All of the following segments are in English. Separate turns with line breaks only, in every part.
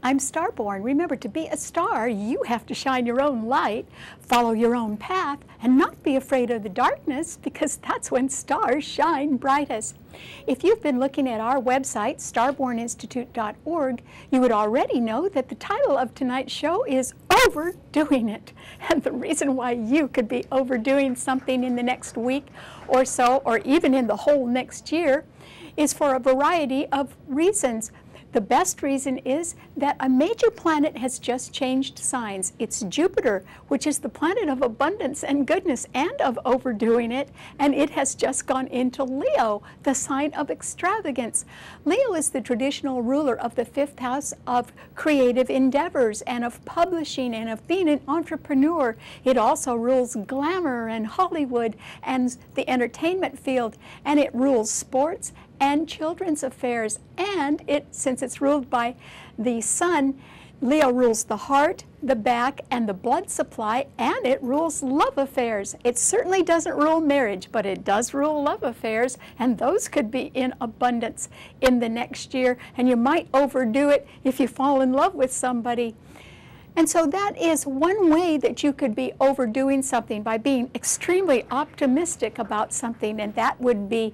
I'm Starborn. Remember, to be a star, you have to shine your own light, follow your own path, and not be afraid of the darkness, because that's when stars shine brightest. If you've been looking at our website, starborninstitute.org, you would already know that the title of tonight's show is Overdoing It. And the reason why you could be overdoing something in the next week or so, or even in the whole next year, is for a variety of reasons. The best reason is that a major planet has just changed signs. It's Jupiter, which is the planet of abundance and goodness and of overdoing it, and it has just gone into Leo, the sign of extravagance. Leo is the traditional ruler of the fifth house of creative endeavors and of publishing and of being an entrepreneur. It also rules glamour and Hollywood and the entertainment field, and it rules sports and children's affairs. And since it's ruled by the sun, Leo rules the heart, the back, and the blood supply, and it rules love affairs. It certainly doesn't rule marriage, but it does rule love affairs, and those could be in abundance in the next year, and you might overdo it if you fall in love with somebody. And so that is one way that you could be overdoing something, by being extremely optimistic about something, and that would be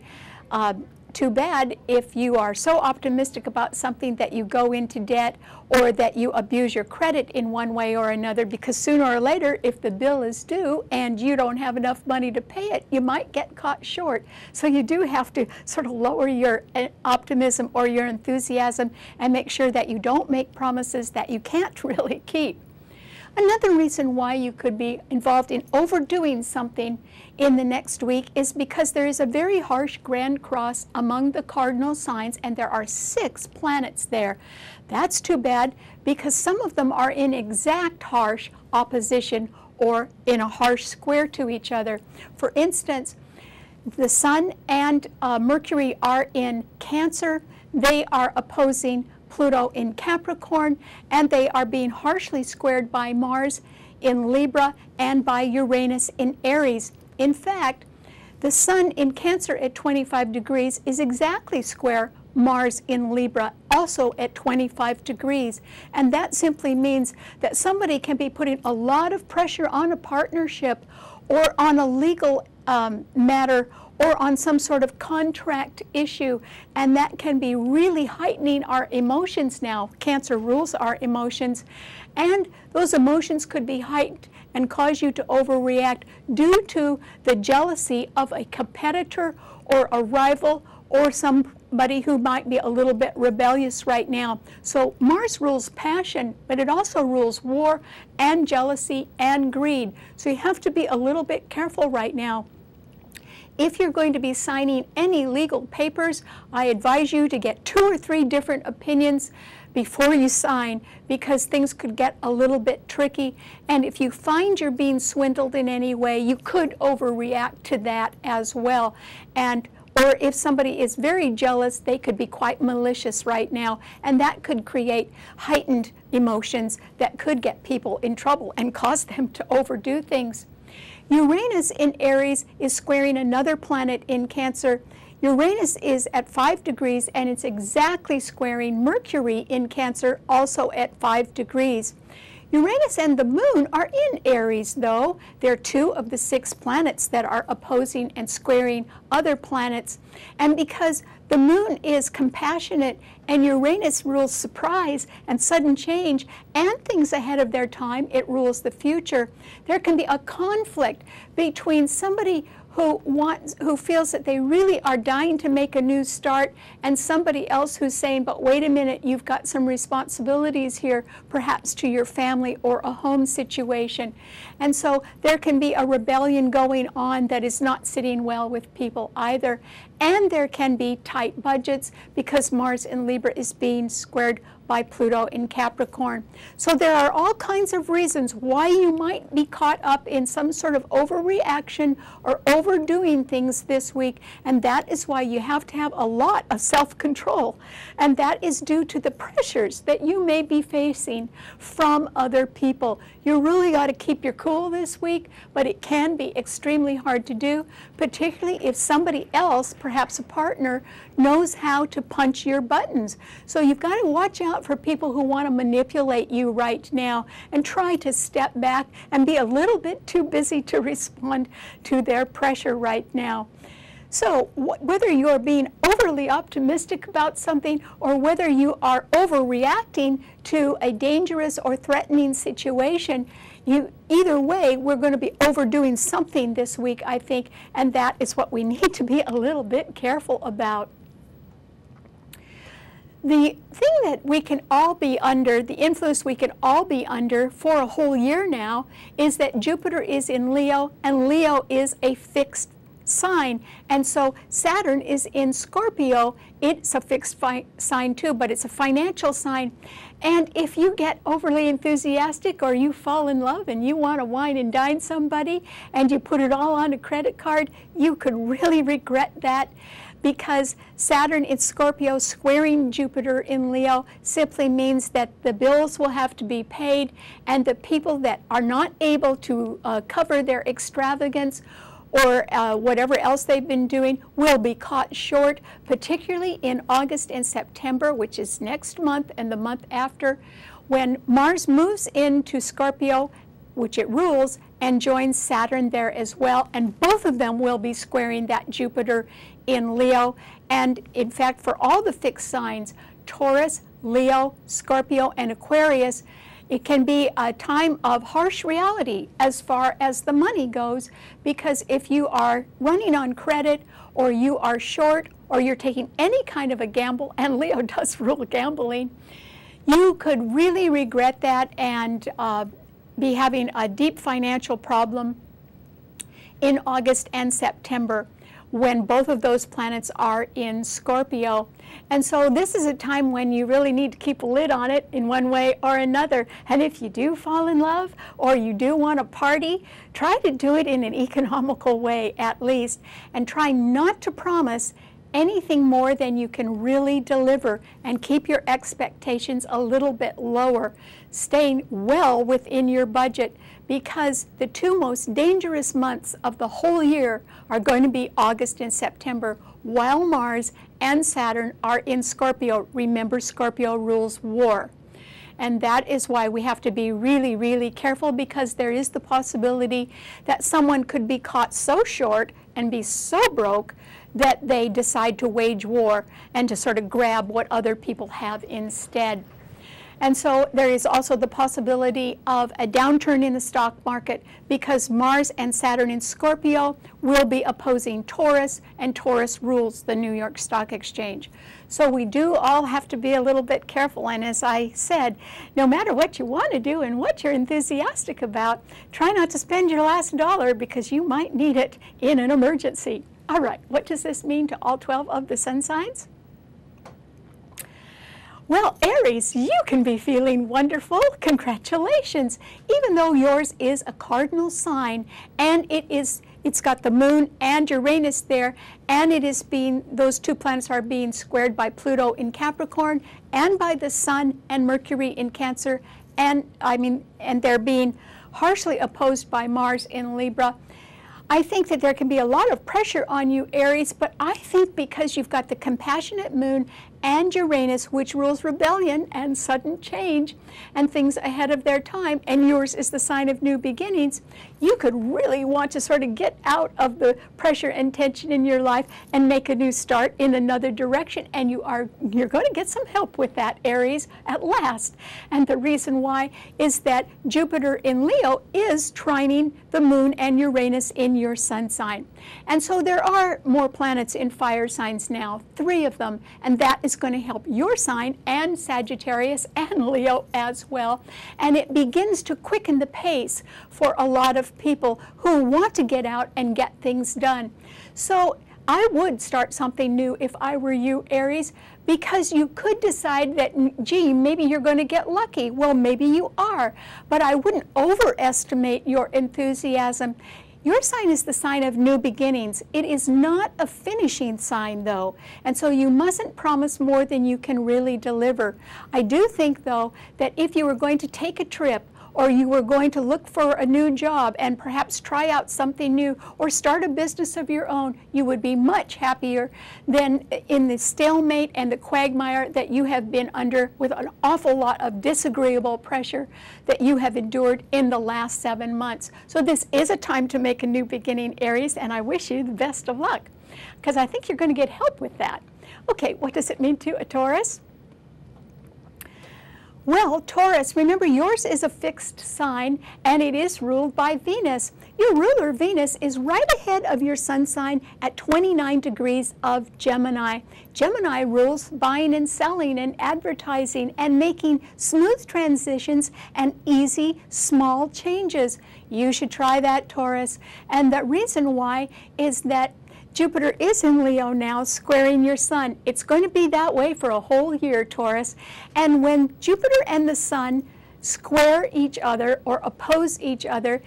too bad if you are so optimistic about something that you go into debt, or that you abuse your credit in one way or another, because sooner or later, if the bill is due and you don't have enough money to pay it, you might get caught short. So you do have to sort of lower your optimism or your enthusiasm and make sure that you don't make promises that you can't really keep. Another reason why you could be involved in overdoing something in the next week is because there is a very harsh grand cross among the cardinal signs, and there are 6 planets there. That's too bad, because some of them are in exact harsh opposition or in a harsh square to each other. For instance, the Sun and Mercury are in Cancer. They are opposing Pluto in Capricorn, and they are being harshly squared by Mars in Libra and by Uranus in Aries. In fact, the Sun in Cancer at 25 degrees is exactly square Mars in Libra, also at 25 degrees. And that simply means that somebody can be putting a lot of pressure on a partnership, or on a legal matter, or on some sort of contract issue, and that can be really heightening our emotions now. Cancer rules our emotions, and those emotions could be heightened and cause you to overreact due to the jealousy of a competitor or a rival, or somebody who might be a little bit rebellious right now. So Mars rules passion, but it also rules war and jealousy and greed. So you have to be a little bit careful right now. If you're going to be signing any legal papers, I advise you to get 2 or 3 different opinions before you sign, because things could get a little bit tricky. And if you find you're being swindled in any way, you could overreact to that as well. Or if somebody is very jealous, they could be quite malicious right now, and that could create heightened emotions that could get people in trouble and cause them to overdo things. Uranus in Aries is squaring another planet in Cancer. Uranus is at 5 degrees, and it's exactly squaring Mercury in Cancer, also at 5 degrees. Uranus and the Moon are in Aries, though. They're 2 of the 6 planets that are opposing and squaring other planets. And because the Moon is compassionate and Uranus rules surprise and sudden change and things ahead of their time, it rules the future, there can be a conflict between somebody who feels that they really are dying to make a new start, and somebody else who's saying, but wait a minute, you've got some responsibilities here, perhaps to your family or a home situation. And so there can be a rebellion going on that is not sitting well with people either. And there can be tight budgets because Mars in Libra is being squared by Pluto in Capricorn. So there are all kinds of reasons why you might be caught up in some sort of overreaction or overdoing things this week, and that is why you have to have a lot of self-control, and that is due to the pressures that you may be facing from other people. You really got to keep your cool this week, but it can be extremely hard to do, particularly if somebody else, perhaps a partner, knows how to punch your buttons. So you've got to watch out out for people who want to manipulate you right now and try to step back and be a little bit too busy to respond to their pressure right now. So whether you're being overly optimistic about something or whether you are overreacting to a dangerous or threatening situation, either way, we're going to be overdoing something this week, I think, and that is what we need to be a little bit careful about. The thing that we can all be under, the influence we can all be under for a whole year now, is that Jupiter is in Leo, and Leo is a fixed sign, and so Saturn is in Scorpio. It's a fixed sign too, but it's a financial sign. And if you get overly enthusiastic or you fall in love and you want to wine and dine somebody and you put it all on a credit card, you could really regret that, because Saturn in Scorpio squaring Jupiter in Leo simply means that the bills will have to be paid, and the people that are not able to cover their extravagance or whatever else they've been doing will be caught short, particularly in August and September, which is next month and the month after, when Mars moves into Scorpio, which it rules, and joins Saturn there as well, and both of them will be squaring that Jupiter in Leo. And in fact, for all the fixed signs, Taurus, Leo, Scorpio, and Aquarius, it can be a time of harsh reality as far as the money goes, because if you are running on credit or you are short or you're taking any kind of a gamble, and Leo does rule gambling, you could really regret that and be having a deep financial problem in August and September, when both of those planets are in Scorpio. And so this is a time when you really need to keep a lid on it in one way or another. And if you do fall in love or you do want to party, try to do it in an economical way at least, and try not to promise anything more than you can really deliver, and keep your expectations a little bit lower, staying well within your budget, because the two most dangerous months of the whole year are going to be August and September, while Mars and Saturn are in Scorpio. Remember, Scorpio rules war. And that is why we have to be really, really careful, because there is the possibility that someone could be caught so short and be so broke that they decide to wage war and to sort of grab what other people have instead. And so there is also the possibility of a downturn in the stock market, because Mars and Saturn in Scorpio will be opposing Taurus, and Taurus rules the New York Stock Exchange. So we do all have to be a little bit careful. And as I said, no matter what you want to do and what you're enthusiastic about, try not to spend your last dollar, because you might need it in an emergency. All right, what does this mean to all 12 of the sun signs? Well, Aries, you can be feeling wonderful. Congratulations. Even though yours is a cardinal sign, and it's got the moon and Uranus there, and those two planets are being squared by Pluto in Capricorn and by the Sun and Mercury in Cancer, and they're being harshly opposed by Mars in Libra. I think that there can be a lot of pressure on you, Aries, but I think because you've got the compassionate moon and Uranus, which rules rebellion and sudden change and things ahead of their time, and yours is the sign of new beginnings, you could really want to sort of get out of the pressure and tension in your life and make a new start in another direction, and you're going to get some help with that, Aries, at last. And the reason why is that Jupiter in Leo is trining the moon and Uranus in your sun sign. And so there are more planets in fire signs now, 3 of them, and that is going to help your sign and Sagittarius and Leo as well. And it begins to quicken the pace for a lot of people who want to get out and get things done. So I would start something new if I were you, Aries, because you could decide that, gee, maybe you're going to get lucky. Well, maybe you are, but I wouldn't overestimate your enthusiasm. Your sign is the sign of new beginnings. It is not a finishing sign, though, and so you mustn't promise more than you can really deliver. I do think, though, that if you were going to take a trip or you were going to look for a new job and perhaps try out something new or start a business of your own, you would be much happier than in the stalemate and the quagmire that you have been under with an awful lot of disagreeable pressure that you have endured in the last 7 months. So this is a time to make a new beginning, Aries, and I wish you the best of luck, because I think you're going to get help with that. Okay, what does it mean to a Taurus? Well, Taurus, remember yours is a fixed sign and it is ruled by Venus. Your ruler, Venus, is right ahead of your sun sign at 29 degrees of Gemini. Gemini rules buying and selling and advertising and making smooth transitions and easy, small changes. You should try that, Taurus. And the reason why is that Jupiter is in Leo now, squaring your sun. It's going to be that way for a whole year, Taurus. And when Jupiter and the sun square each other or oppose each other,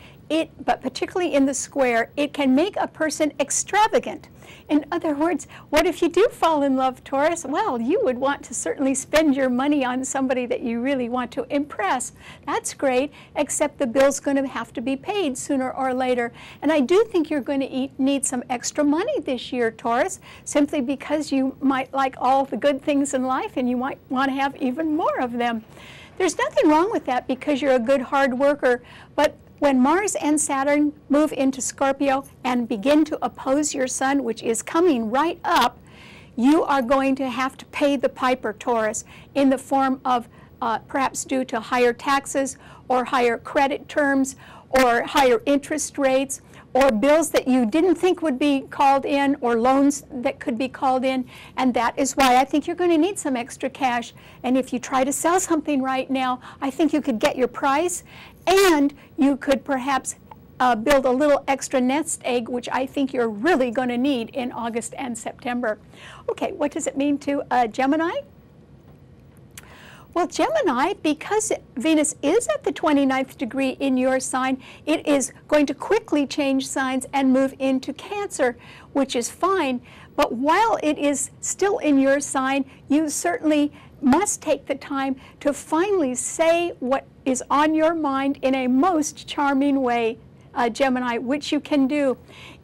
but particularly in the square, it can make a person extravagant. In other words, what if you do fall in love, Taurus? Well, you would want to certainly spend your money on somebody that you really want to impress. That's great, except the bill's going to have to be paid sooner or later. And I do think you're going to need some extra money this year, Taurus, simply because you might like all the good things in life and you might want to have even more of them. There's nothing wrong with that because you're a good hard worker, but when Mars and Saturn move into Scorpio and begin to oppose your sun, which is coming right up, you are going to have to pay the piper, Taurus, in the form of perhaps due to higher taxes or higher credit terms or higher interest rates or bills that you didn't think would be called in or loans that could be called in. And that is why I think you're going to need some extra cash. And if you try to sell something right now, I think you could get your price and you could perhaps build a little extra nest egg, which I think you're really going to need in August and September. Okay, what does it mean to Gemini? Well, Gemini, because Venus is at the 29th degree in your sign, it is going to quickly change signs and move into Cancer, which is fine. But while it is still in your sign, you certainly must take the time to finally say what is on your mind in a most charming way, Gemini, which you can do.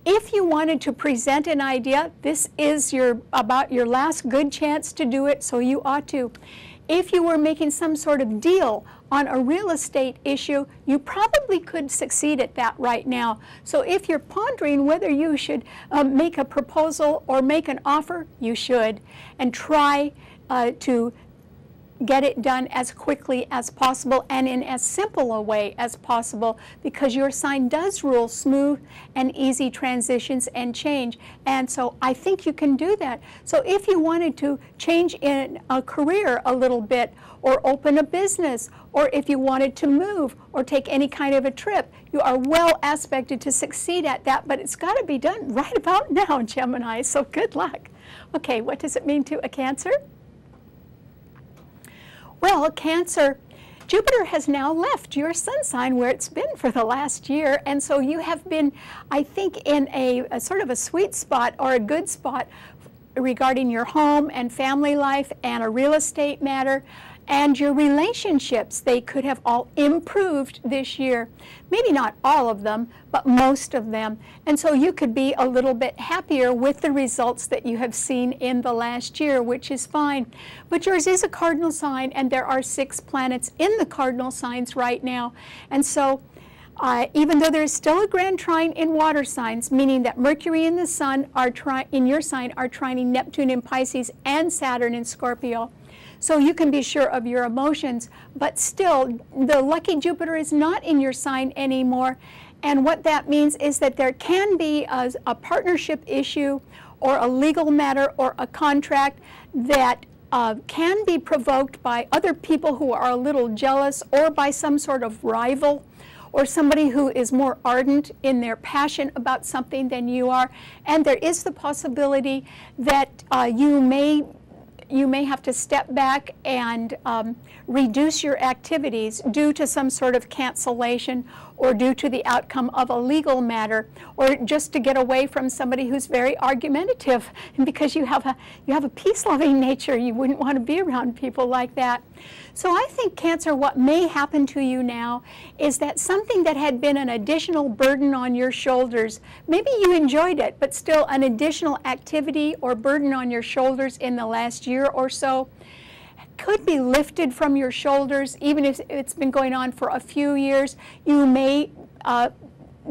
If you wanted to present an idea, this is about your last good chance to do it, so you ought to. If you were making some sort of deal on a real estate issue, you probably could succeed at that right now. So if you're pondering whether you should make a proposal or make an offer, you should. And try to get it done as quickly as possible and in as simple a way as possible, because your sign does rule smooth and easy transitions and change. And so I think you can do that. So if you wanted to change in a career a little bit, or open a business, or if you wanted to move or take any kind of a trip, you are well aspected to succeed at that, but it's got to be done right about now, Gemini, so good luck. Okay, what does it mean to a Cancer? Well, Cancer, Jupiter has now left your sun sign where it's been for the last year, and so you have been, I think, in a sort of a sweet spot or a good spot regarding your home and family life and a real estate matter. And your relationships, they could have all improved this year. Maybe not all of them, but most of them. And so you could be a little bit happier with the results that you have seen in the last year, which is fine. But yours is a cardinal sign, and there are 6 planets in the cardinal signs right now. And so even though there is still a grand trine in water signs, meaning that Mercury and the Sun are in your sign are trining Neptune in Pisces and Saturn in Scorpio. So you can be sure of your emotions, but still, the lucky Jupiter is not in your sign anymore. And what that means is that there can be a partnership issue or a legal matter or a contract that can be provoked by other people who are a little jealous, or by some sort of rival, or somebody who is more ardent in their passion about something than you are. And there is the possibility that you may you may have to step back and reduce your activities due to some sort of cancellation or due to the outcome of a legal matter, or just to get away from somebody who's very argumentative. And because you have a peace-loving nature, you wouldn't want to be around people like that. So I think, Cancer, what may happen to you now is that something that had been an additional burden on your shoulders, maybe you enjoyed it, but still an additional activity or burden on your shoulders in the last year or so, could be lifted from your shoulders. Even if it's been going on for a few years, you may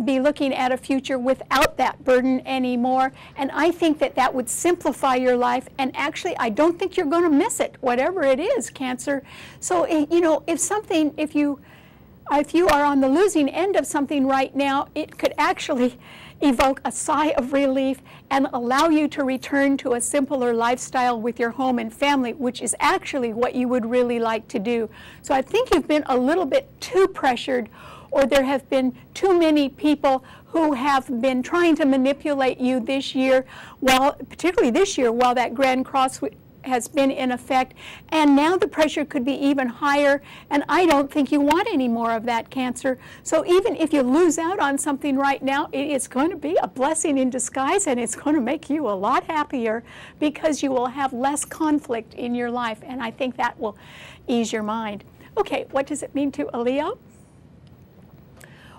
be looking at a future without that burden anymore. And I think that that would simplify your life. And actually, I don't think you're going to miss it, whatever it is, Cancer. So, you know, if you are on the losing end of something right now, it could actually evoke a sigh of relief and allow you to return to a simpler lifestyle with your home and family, which is actually what you would really like to do. So I think you've been a little bit too pressured, or there have been too many people who have been trying to manipulate you this year, particularly this year, while that Grand Cross has been in effect, and now the pressure could be even higher, and I don't think you want any more of that, Cancer. So even if you lose out on something right now, it is going to be a blessing in disguise, and it's going to make you a lot happier because you will have less conflict in your life, and I think that will ease your mind. Okay, what does it mean to a Leo?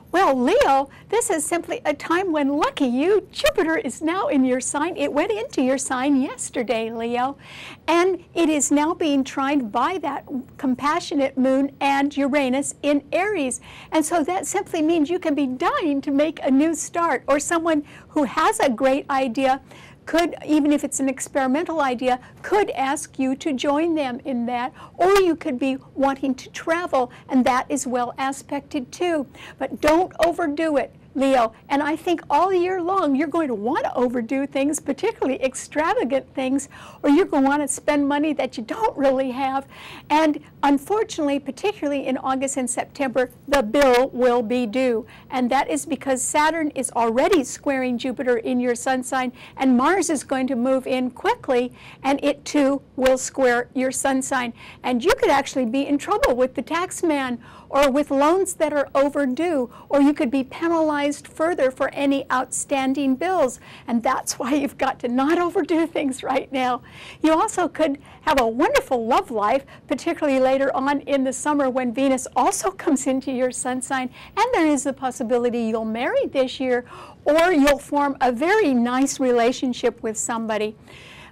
Well, Leo, this is simply a time when, lucky you, Jupiter is now in your sign. It went into your sign yesterday, Leo, and it is now being trined by that compassionate moon and Uranus in Aries. And so that simply means you can be dying to make a new start, or someone who has a great idea could, even if it's an experimental idea, could ask you to join them in that, or you could be wanting to travel, and that is well aspected too. But don't overdo it, Leo. And I think all year long you're going to want to overdo things, particularly extravagant things, or you're going to want to spend money that you don't really have. And unfortunately, particularly in August and September, the bill will be due. And that is because Saturn is already squaring Jupiter in your sun sign, and Mars is going to move in quickly, and it too will square your sun sign. And you could actually be in trouble with the tax man, or with loans that are overdue, or you could be penalized further for any outstanding bills. And that's why you've got to not overdo things right now. You also could have a wonderful love life, particularly later on in the summer when Venus also comes into your sun sign, and there is the possibility you'll marry this year, or you'll form a very nice relationship with somebody.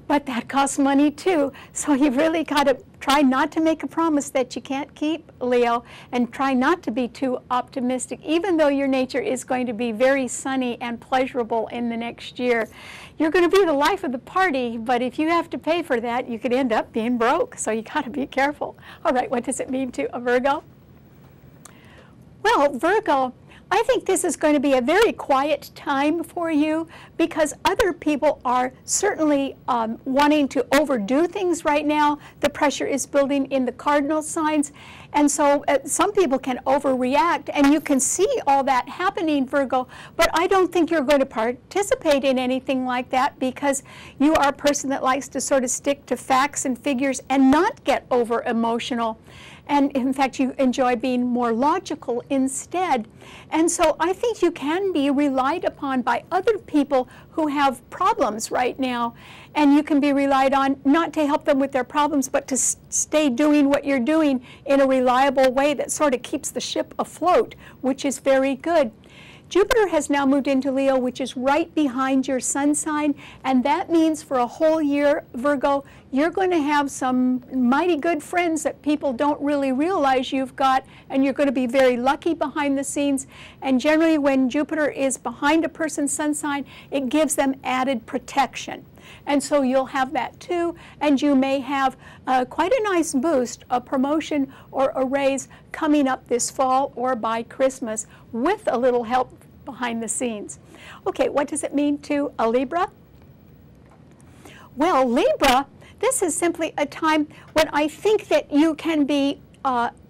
But that costs money too, so you've really got to try not to make a promise that you can't keep, Leo, and try not to be too optimistic, even though your nature is going to be very sunny and pleasurable in the next year. You're going to be the life of the party, but if you have to pay for that, you could end up being broke, so you got to be careful. All right, what does it mean to a Virgo? Well, Virgo, I think this is going to be a very quiet time for you because other people are certainly wanting to overdo things right now. The pressure is building in the cardinal signs, and so some people can overreact, and you can see all that happening, Virgo, but I don't think you're going to participate in anything like that because you are a person that likes to sort of stick to facts and figures and not get over emotional. And in fact, you enjoy being more logical instead. And so I think you can be relied upon by other people who have problems right now. And you can be relied on not to help them with their problems, but to stay doing what you're doing in a reliable way that sort of keeps the ship afloat, which is very good. Jupiter has now moved into Leo, which is right behind your sun sign, and that means for a whole year, Virgo, you're going to have some mighty good friends that people don't really realize you've got, and you're going to be very lucky behind the scenes. And generally when Jupiter is behind a person's sun sign, it gives them added protection. And so you'll have that too, and you may have quite a nice boost, a promotion or a raise coming up this fall or by Christmas with a little help behind the scenes. Okay, what does it mean to a Libra? Well, Libra, this is simply a time when I think that you can be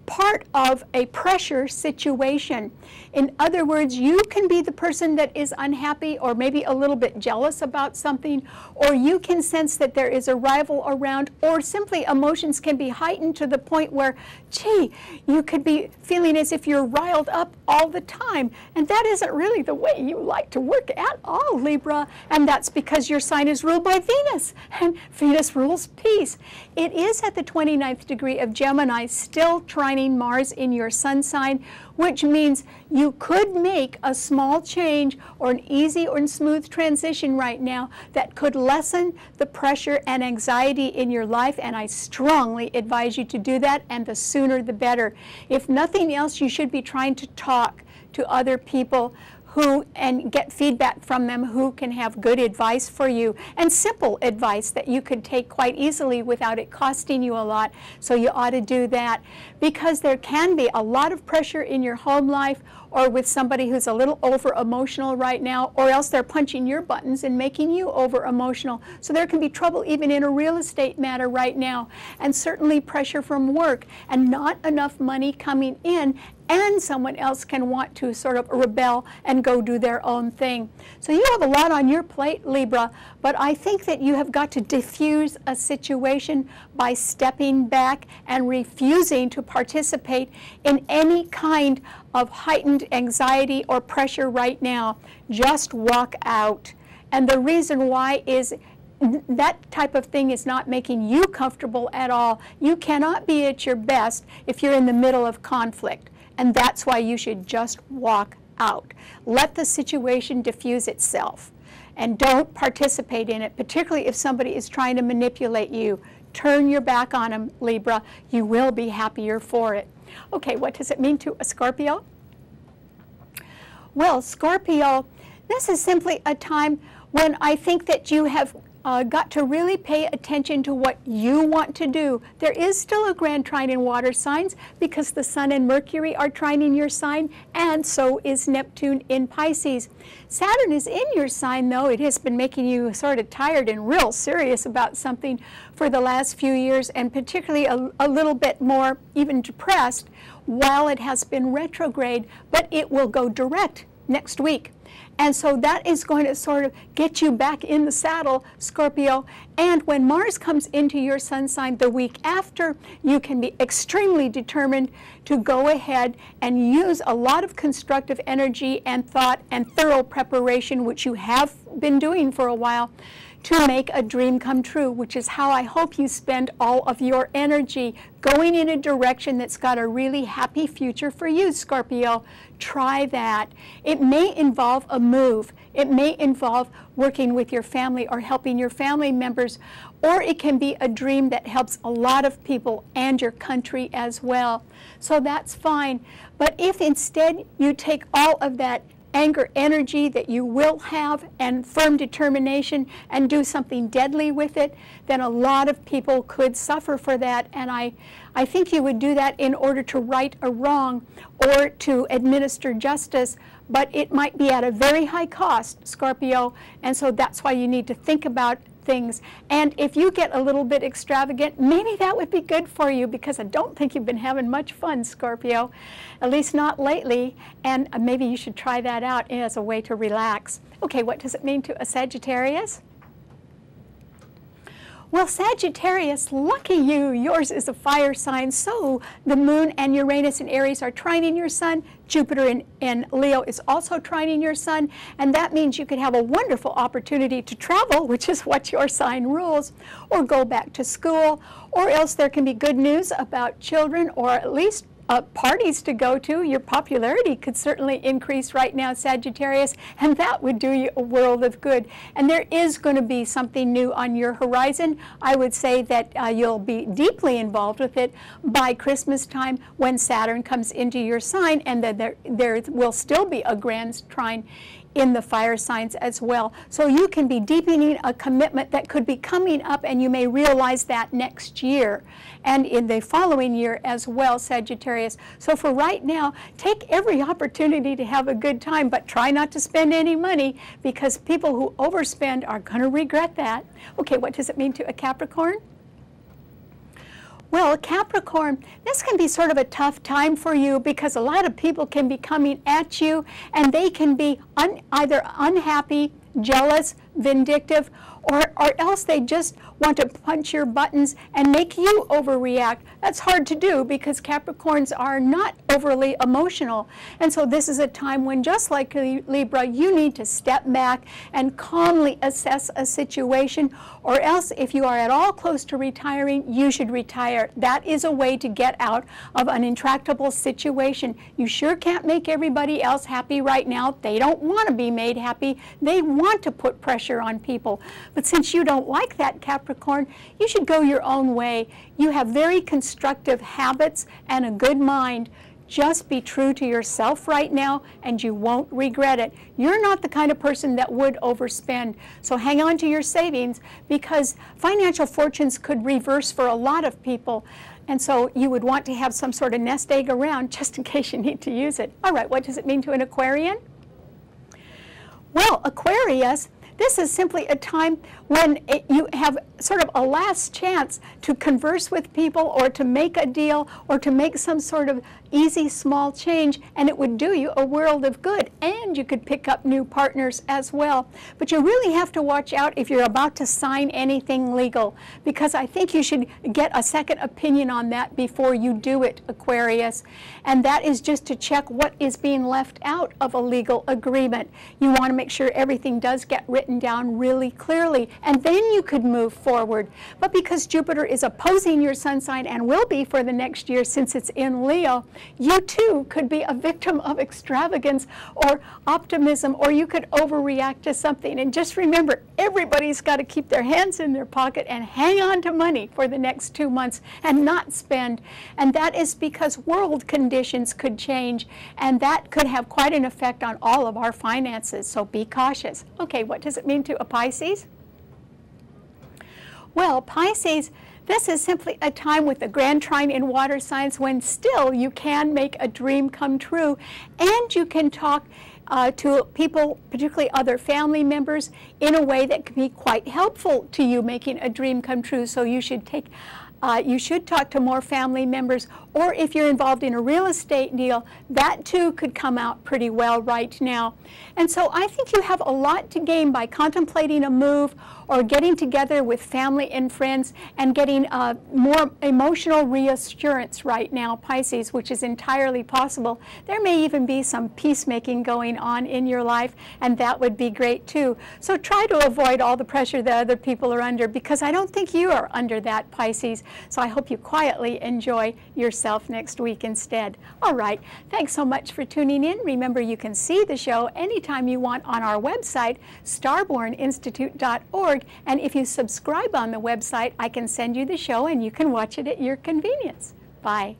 part of a pressure situation. In other words, you can be the person that is unhappy or maybe a little bit jealous about something, or you can sense that there is a rival around, or simply emotions can be heightened to the point where, gee, you could be feeling as if you're riled up all the time. And that isn't really the way you like to work at all, Libra. And that's because your sign is ruled by Venus, and Venus rules peace. It is at the 29th degree of Gemini, still trining Mars in your sun sign, which means you could make a small change or an easy or smooth transition right now that could lessen the pressure and anxiety in your life, and I strongly advise you to do that, and the sooner the better. If nothing else, you should be trying to talk to other people and get feedback from them who can have good advice for you, and simple advice that you could take quite easily without it costing you a lot. So you ought to do that, because there can be a lot of pressure in your home life, or with somebody who's a little over emotional right now, or else they're punching your buttons and making you over emotional. So there can be trouble even in a real estate matter right now, and certainly pressure from work and not enough money coming in, and someone else can want to sort of rebel and go do their own thing. So you have a lot on your plate, Libra, but I think that you have got to diffuse a situation by stepping back and refusing to participate in any kind of heightened anxiety or pressure right now. Just walk out. And the reason why is that type of thing is not making you comfortable at all. You cannot be at your best if you're in the middle of conflict. And that's why you should just walk out. Let the situation diffuse itself. And don't participate in it, particularly if somebody is trying to manipulate you. Turn your back on them, Libra. You will be happier for it. Okay, what does it mean to a Scorpio? Well, Scorpio, this is simply a time when I think that you have got to really pay attention to what you want to do. There is still a grand trine in water signs because the Sun and Mercury are trining your sign, and so is Neptune in Pisces. Saturn is in your sign, though. It has been making you sort of tired and real serious about something for the last few years, and particularly a little bit more even depressed while it has been retrograde, but it will go direct next week. And so that is going to sort of get you back in the saddle, Scorpio. And when Mars comes into your sun sign the week after, you can be extremely determined to go ahead and use a lot of constructive energy and thought and thorough preparation, which you have been doing for a while, to make a dream come true, which is how I hope you spend all of your energy, going in a direction that's got a really happy future for you, Scorpio. Try that. It may involve a move. It may involve working with your family or helping your family members, or it can be a dream that helps a lot of people and your country as well. So that's fine. But if instead you take all of that anger energy that you will have and firm determination and do something deadly with it, then a lot of people could suffer for that. And I think you would do that in order to right a wrong or to administer justice, but it might be at a very high cost, Scorpio, and so that's why you need to think about things. And if you get a little bit extravagant, maybe that would be good for you, because I don't think you've been having much fun, Scorpio, at least not lately, and maybe you should try that out as a way to relax. Okay, what does it mean to a Sagittarius? Well, Sagittarius, lucky you, yours is a fire sign, so the Moon and Uranus and Aries are trining your Sun. Jupiter in Leo is also trining your Sun, and that means you could have a wonderful opportunity to travel, which is what your sign rules, or go back to school, or else there can be good news about children, or at least parties to go to. Your popularity could certainly increase right now, Sagittarius, and that would do you a world of good. And there is going to be something new on your horizon. I would say that you'll be deeply involved with it by Christmas time, when Saturn comes into your sign, and then there will still be a grand trine in the fire signs as well. So you can be deepening a commitment that could be coming up, and you may realize that next year and in the following year as well, Sagittarius. So for right now, take every opportunity to have a good time, but try not to spend any money, because people who overspend are going to regret that. Okay, what does it mean to a Capricorn? Well, Capricorn, this can be sort of a tough time for you because a lot of people can be coming at you and they can be either unhappy, jealous, vindictive, or else they just want to punch your buttons and make you overreact. That's hard to do because Capricorns are not overly emotional. And so this is a time when, just like Libra, you need to step back and calmly assess a situation, or else if you are at all close to retiring, you should retire. That is a way to get out of an intractable situation. You sure can't make everybody else happy right now. They don't want to be made happy. They want to put pressure on people. But since you don't like that, Capricorn, you should go your own way. You have very constructive habits and a good mind. Just be true to yourself right now and you won't regret it. You're not the kind of person that would overspend. So hang on to your savings because financial fortunes could reverse for a lot of people. And so you would want to have some sort of nest egg around just in case you need to use it. All right, what does it mean to an Aquarian? Well, Aquarius, this is simply a time when you have sort of a last chance to converse with people or to make a deal or to make some sort of easy small change, and it would do you a world of good, and you could pick up new partners as well. But you really have to watch out if you're about to sign anything legal, because I think you should get a second opinion on that before you do it, Aquarius. And that is just to check what is being left out of a legal agreement. You want to make sure everything does get written down really clearly, and then you could move forward. But because Jupiter is opposing your sun sign and will be for the next year since it's in Leo, you too could be a victim of extravagance or optimism, or you could overreact to something. And just remember, everybody's got to keep their hands in their pocket and hang on to money for the next 2 months and not spend. And that is because world conditions could change, and that could have quite an effect on all of our finances. So be cautious. Okay, what does it mean to a Pisces? Well, Pisces, this is simply a time with the grand trine in water signs when still you can make a dream come true, and you can talk to people, particularly other family members, in a way that can be quite helpful to you making a dream come true. So you should talk to more family members, or if you're involved in a real estate deal, that too could come out pretty well right now. And so I think you have a lot to gain by contemplating a move or getting together with family and friends and getting more emotional reassurance right now, Pisces, which is entirely possible. There may even be some peacemaking going on in your life, and that would be great too. So try to avoid all the pressure that other people are under, because I don't think you are under that, Pisces. So I hope you quietly enjoy yourself next week instead. All right, thanks so much for tuning in. Remember, you can see the show anytime you want on our website, starborninstitute.org. And if you subscribe on the website, I can send you the show and you can watch it at your convenience. Bye.